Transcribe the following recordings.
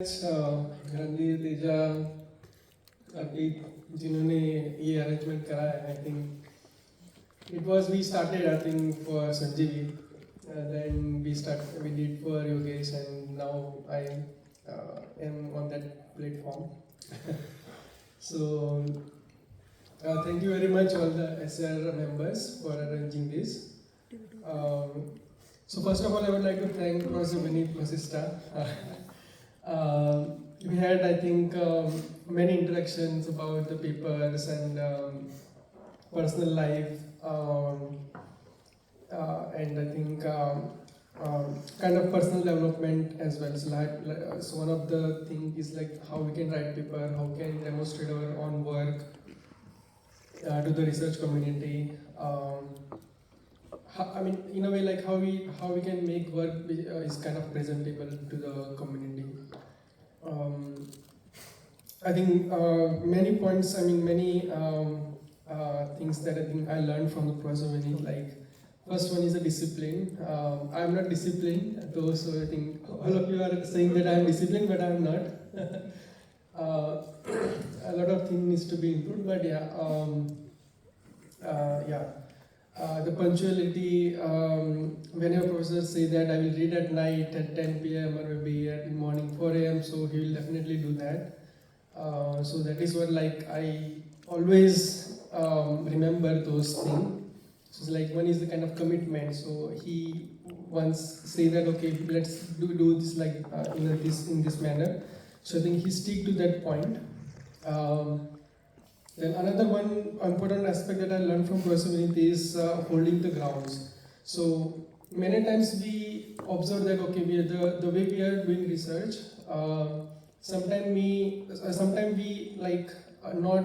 गांधी तेजा जिन्होंने ये अरेंजमेंट करा है. I think it was we started I think for Sanjeevi, then we did for Yogesh, and now I am on that platform. So thank you very much all the SR members for arranging this. So first of all I would like to thank Professor Vineet Vasista. We had, I think, many interactions about the papers and personal life, and I think kind of personal development as well. So one of the things is like how we can write paper, how we can demonstrate our own work to the research community. I mean, in a way, like how we can make work is kind of presentable to the community. I think many points. I mean, many things that I think I learned from the Professor Vineet. Like, first one is a discipline. I'm not disciplined, though. So I think all of you are saying that I'm disciplined, but I'm not. A lot of things needs to be improved, but the punctuality, whenever professors say that I will read at night at 10 p.m. or maybe in morning 4 a.m., so he will definitely do that. So that is what, like, I always remember those things. So it's like one is the kind of commitment. So he once say that, okay, let's do this like in this manner. So I think he stick to that point. Then another one important aspect that I learned from Professor Vineet is holding the grounds. So many times we observe that, okay, the way we are doing research, sometimes we like not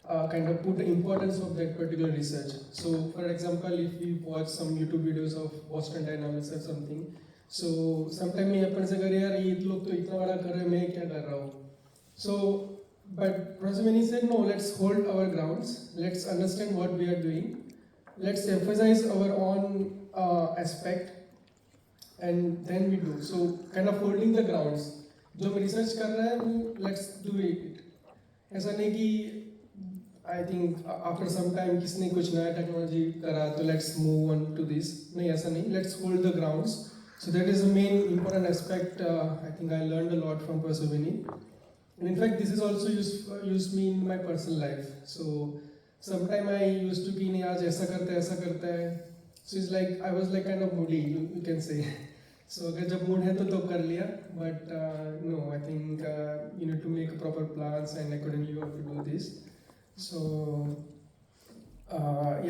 kind of put the importance of that particular research. So for example, if we watch some YouTube videos of Boston Dynamics or something, so sometimes me happens that यार ये लोग तो इतना बड़ा कर रहे हैं, मैं क्या कर रहा हूँ. So but Professor Vineet said, no, let's hold our grounds, let's understand what we are doing, let's emphasize our own aspect, and then we do. So kind of holding the grounds. जो हम research कर रहे हैं वो let's do it. ऐसा नहीं कि I think after some time किसने कुछ नया technology करा तो let's move on to this. नहीं, ऐसा नहीं. Let's hold the grounds. So that is the main important aspect. I think I learned a lot from Professor Vineet. And in fact, this is also used me in my personal life. So sometime I used to be नहीं आज ऐसा करता है. So it's like I was like kind of moody, you can say. So अगर जब mood है तो कर लिया. But no, I think you need to make proper plans and accordingly you have to do this. So I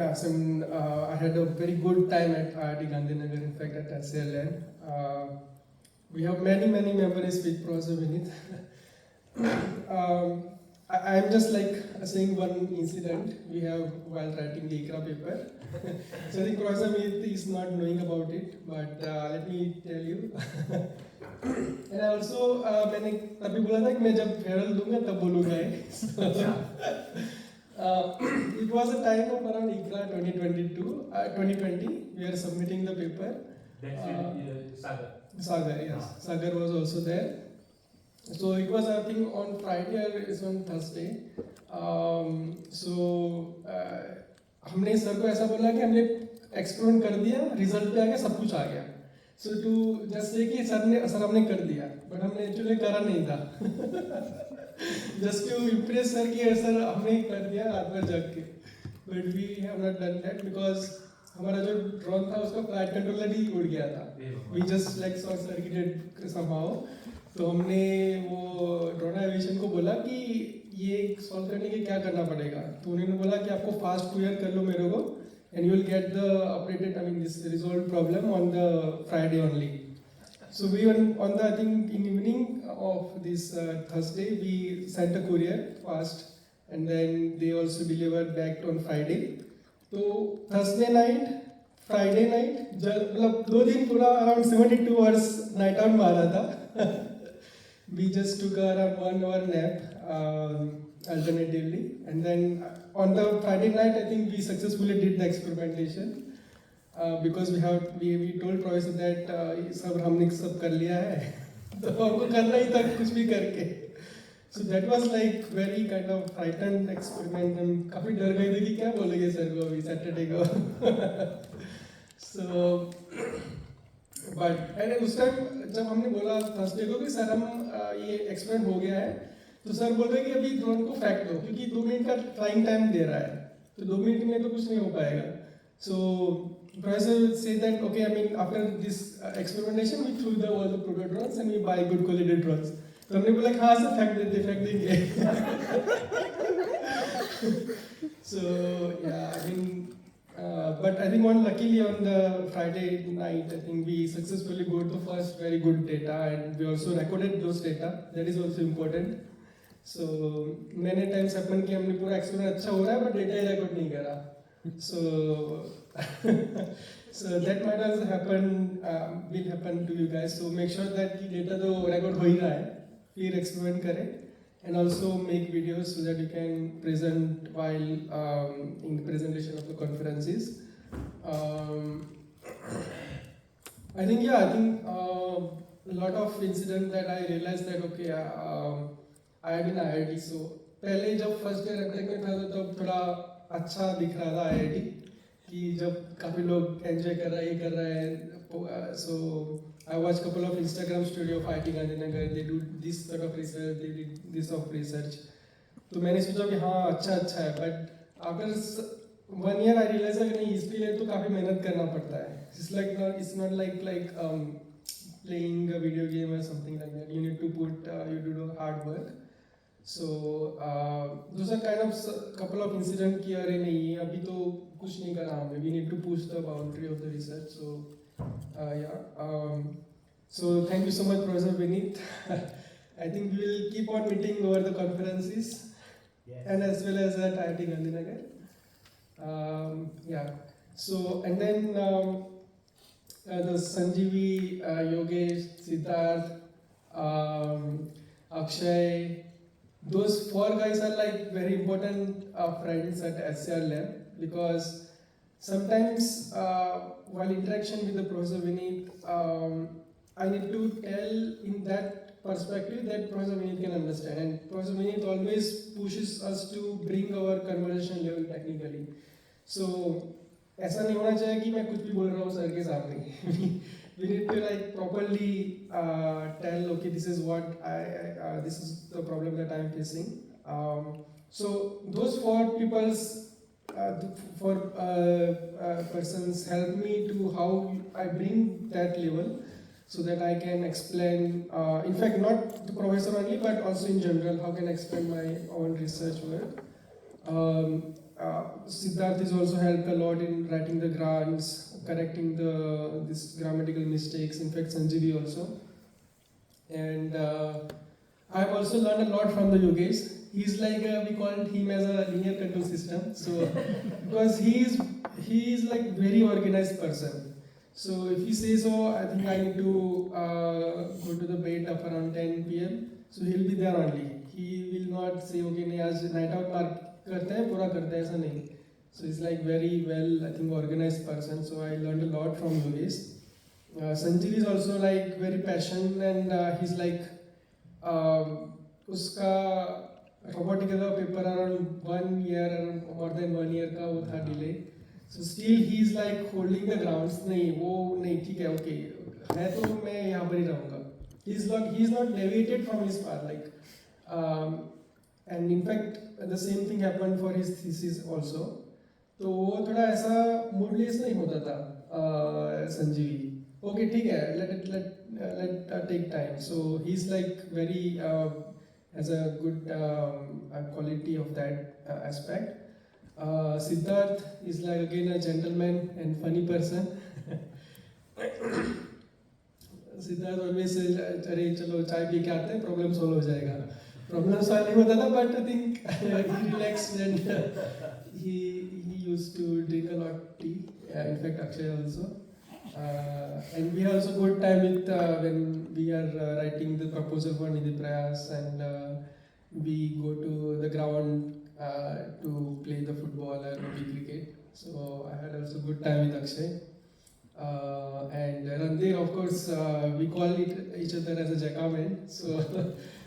had a very good time at IIT Gandhinagar. In fact, at SLN, we have many memories with Professor Vineet. I'm just like saying one incident we have while writing the ICRA paper. So I think Professor Vineet is not knowing about it, but let me tell you. And also मैंने तभी बोला था कि मैं जब farewell दूंगा तब बोलूँगा. It was a time of around ICRA 2020. We are submitting the paper. Sagar, yes. Sagar was also there. So it was, I think, on Friday or it's on Thursday. हमने सर को ऐसा बोला कि हमने experiment कर दिया, result पे आ गया, सब कुछ आ गया. So to just say कि सर हमने कर दिया, but हमने एक्चुअली करा नहीं था. Just to impress सर कि सर हमने कर दिया रात भर जग के. But we have not done that because हमारा जो ड्रोन था उसका फ्लाइट कंट्रोलर ही उड़ गया था. We just like short circuited somehow. तो हमने वो ड्रोन एविएशन को बोला कि ये सॉल्व करने के क्या करना पड़ेगा. तो उन्होंने बोला कि आपको फास्ट क्लियर कर लो मेरे को and you will get the operated, I mean this resolved problem on the Friday only. So we were on the, I think in evening of this Thursday we sent a courier fast and then they also delivered back on Friday. So Thursday night, Friday night, मतलब 2 दिन पूरा around 72 hours night out मारा था. We just took around 1 hour nap alternatively, and then on the Friday night I think we successfully did the experimentation because we told professor that सब हमने सब कर लिया है. तो हमको करना ही था कुछ भी करके. So that was like very kind of frightened experiment. हम काफी डर गए थे कि क्या बोलेंगे सर को अभी सैटरडे को. So बट एंड उस टाइम जब हमने बोला थर्सडे को कि सर हम ये एक्सपेरिमेंट हो गया है, तो सर बोल रहे कि अभी ड्रोन को फेंक दो क्योंकि 2 मिनट का फ्लाइंग टाइम दे रहा है, तो 2 मिनट में तो कुछ नहीं हो पाएगा. सो professor would say that okay, I mean after this experimentation we threw the all the proto drones and we buy good quality drones. तो हमने बोला हाँ सर फेंक देंगे. So yeah, I mean but I think luckily on the Friday night I think we successfully got the first very good data and we also recorded those data. That is also important. So many times happen कि हमने पूरा experiment अच्छा हो रहा है but data he record नहीं करा. So that might also happen, will happen to you guys. So make sure that कि data तो record हो ही रहा है, फिर experiment करें, and also make videos so that you can present while in the presentation of the conferences. I think a lot of incident that I realized that okay, I have been IIT. So पहले जब first year MTech में था तो तब थोड़ा अच्छा दिख रहा था IIT कि जब काफी लोग एंजॉय कर रहा है. So I watched couple of Instagram story of IIT Gandhinagar. They do this sort of research, they did this of research. तो मैंने सोचा कि हाँ अच्छा है, but after 1 year I realized कि नहीं, इसके लिए तो काफी मेहनत करना पड़ता है. It's not like playing a video game or something like that. You need to you do hard work. So those are kind of couple of incident कि अरे नहीं अभी तो कुछ नहीं करा हमने. We need to push the boundary of the research. So so thank you so much, Professor Vineet. I think we will keep on meeting over the conferences. Yes. And as well as at IIT Gandhinagar. Yeah. So and then the Sanjeevi, Yogesh, Siddharth, Akshay. Those 4 guys are like very important friends at SCR lab because sometimes while interaction with the Professor Vineet, I need to tell in that perspective that Professor Vineet can understand, and Professor Vineet always pushes us to bring our conversation level technically. So ऐसा नहीं होना चाहिए कि मैं कुछ भी बोल रहा हूँ सर के सामने. We need to like properly tell okay, this is what this is the problem that I am facing. So those 4 people's persons help me to how I bring that level so that I can explain, in fact not the professor only but also in general how can I explain my own research work. Siddharth has also helped a lot in writing the grants, correcting this grammatical mistakes. In fact, Sanjeevi also. And I have also learned a lot from the Yogesh. He's like we call him as a linear control system. So because he is like very organized person. So if he says so, I think I need to go to the bed of around 10 p.m. So he'll be there only. He will not say okay, नहीं आज night out मार करते हैं पूरा करते हैं ऐसा नहीं. So he's like very well, I think, organized person. So I learned a lot from Yogesh. Sanjeev is also like very passionate and he's like उसका robotic का paper around 1 year, more than 1 year का वो था delay. So still he's like holding the grounds. नहीं वो नहीं ठीक है okay है तो मैं यहाँ पर ही रहूँगा. He's not deviated from his path like. And in fact the same thing happened for his thesis also. तो वो थोड़ा ऐसा मूडलेस नहीं होता था संजीवी. ओके ठीक है, let take time. So he's like very has a good quality of that aspect. Siddharth is like again a gentleman and funny person. Siddharth always says अरे चलो चाय पी के आते हैं प्रॉब्लम सॉल्व हो जाएगा. प्रॉब्लम सॉल्व नहीं होता था but I think he relaxed and he used to drink a lot tea. In fact, Akshay also. And we have also good time with when we are writing the proposal for Nidhi Prayas and we go to the ground to play the football and maybe cricket. So I had also good time with Akshay. And Randir, of course, we call each other as a Jackaman. So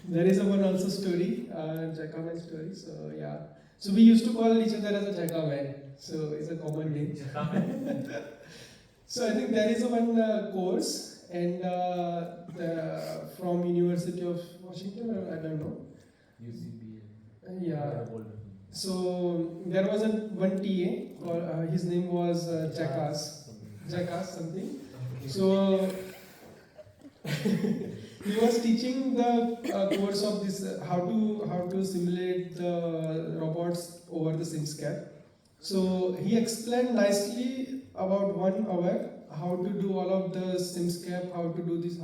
there is a one also story, Jackaman story. So yeah. So we used to call each other as a Jackaman. So it's a common name. So I think there is a one course, and from University of Washington, or I don't know. UCB. Yeah. So there was a one TA, his name was Jackass something. So he was teaching the course of this how to simulate the robots over the SimSCAP. So he explained nicely about 1 hour how to do all of the SimSCAP, how to do this.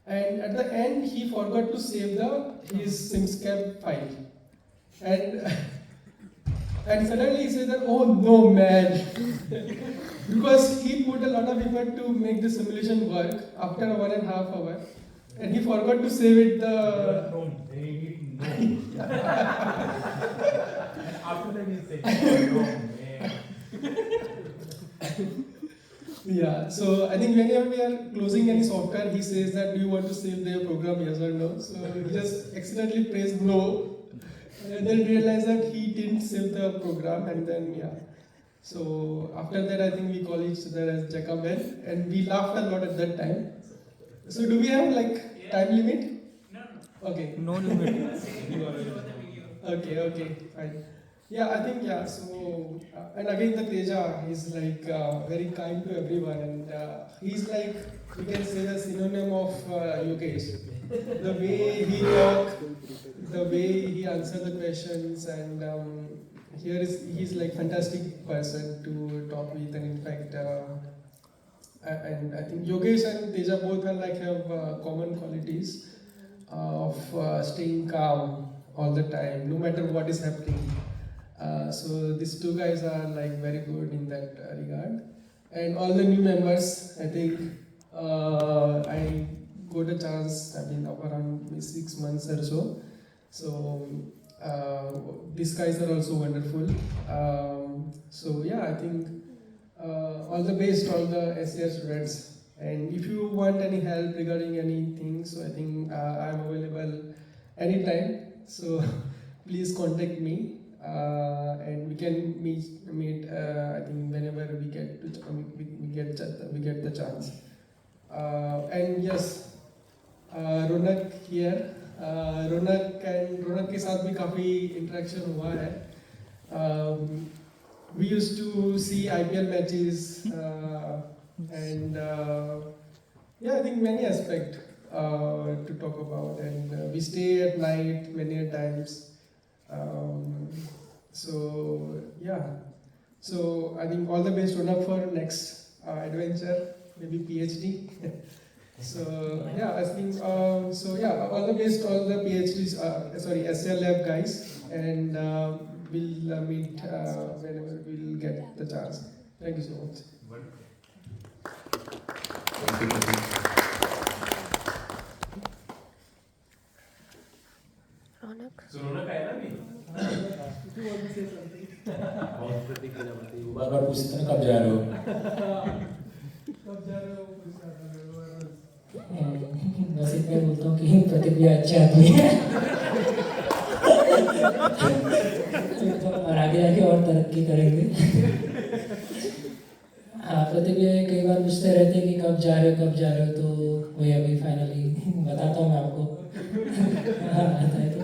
And at the end, he forgot to save his SimSCAP file. And and suddenly he said that, oh no man, because he put a lot of effort to make the simulation work after 1.5 hours, and he forgot to save it. No. After that he said, no man. Yeah, so I think whenever we are closing any software, he says that, do you want to save the program, yes or no? So he just accidentally pressed no, and then realized that he didn't save the program, and then yeah. So after that, I think we call each other as Jackaman, and we laughed a lot at that time. So do we have like time limit? No. Okay. No limit. Okay, fine. Yeah, I think yeah. So and again, the Teja, he's like very kind to everyone, and he's like, we can say, the synonym of Yogesh. The way he talk, the way he answer the questions, and he's like fantastic person to talk with, and in fact, and I think Yogesh and Teja both are like have common qualities of staying calm all the time, no matter what is happening. So these two guys are like very good in that regard. And all the new members, I think I got a chance, I mean, of around 6 months or so. So these guys are also wonderful. So yeah, I think all the best, all the SCR students. And if you want any help regarding anything, so I think I'm available anytime. So please contact me. And we can meet. I think whenever we get the chance. And yes, Ronak here. Ronak के साथ भी काफी interaction हुआ है. We used to see IPL matches and yeah, I think many aspects to talk about, and we stay at night many times. So yeah, so I think all the best, Ronak, for next adventure, maybe PhD. So yeah, I think so yeah, all the best, all the PhDs, SL Lab guys, and we'll meet whenever we'll get the chance. Thank you so much. So Ronak आया ना भी? If you want to say something. बहुत प्रतीक के नाम थे। वो बार पूछते हैं कब जा रहे हो? कब जा रहे हो? बस इतना बोलता हूँ कि प्रतीक भी अच्छा आदमी है और आगे जाके और तरक्की करेंगे। हाँ, प्रतीक भी कई बार पूछते रहते हैं कि कब जा रहे हो, तो वही अभी फाइनली बताता हूँ मैं आपको। हाँ, बताए तो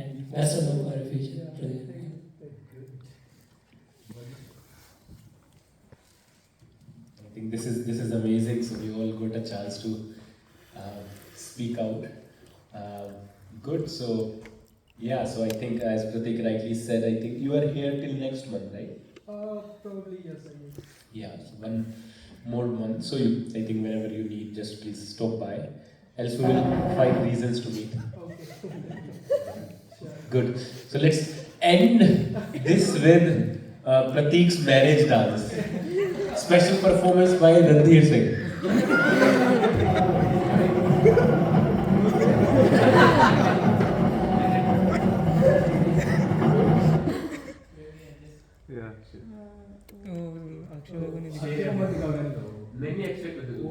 and best of luck for your future, Pradeep. I think this is amazing. So we all got a chance to speak out. Good. So yeah. So I think, as Pratik rightly said, I think you are here till next month, right? Probably yes, I guess. Yeah. So 1 more month. So I think whenever you need, just please stop by. Else we will find reasons to meet. Good. So let's end this with Pratik's marriage dance. Special performance by Randir Singh. Yeah, sure.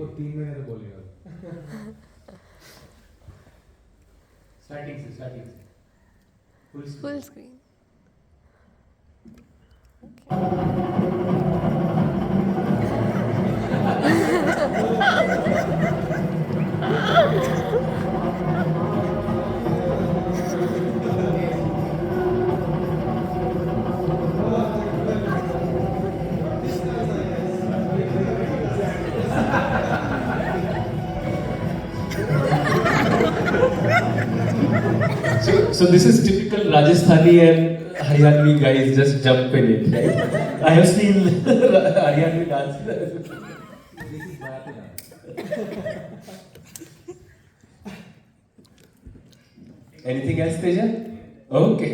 देखो 3 महीने तो बोलेगा starting से full screen So this is typical Rajasthani and Haryanvi guys just jump in it, right? I have seen Haryanvi dance. This is बात है Anything else, Teja? Okay.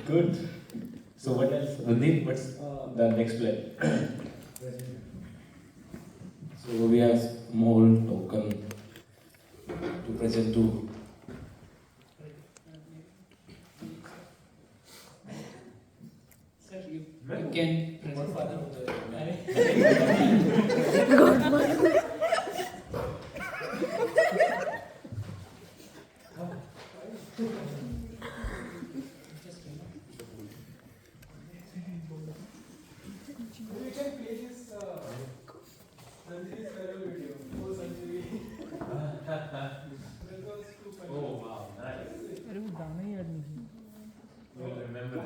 Good. So what else? Randeep, what's the next plan? So we have small token to present to Sir, you can present. You can play this Sanjeev's farewell video. Oh, Sanjeev. That was too funny. Oh wow, nice. अरे वो गाना ही याद नहीं You will remember.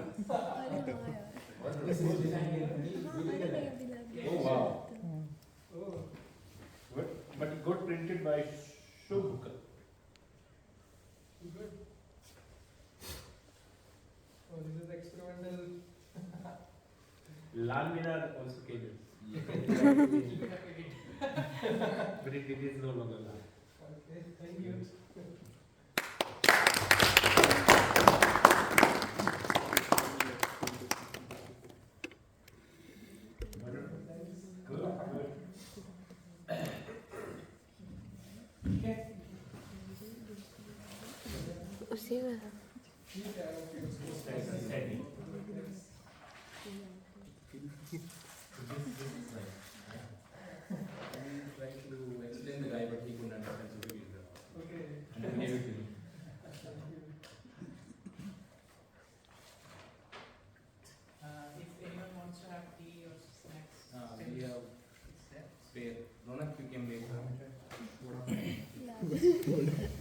Oh wow. Oh, But it got printed by Shubh. good. Oh, this is experimental. Lal Minar also came in. But it is no longer Lal. Okay, thank you. उसी में try to explain the guy, but he couldn't understand, so we gave Okay. it to him. If anyone wants to have tea or snacks, We have spare. Ronak, you came later. Yeah.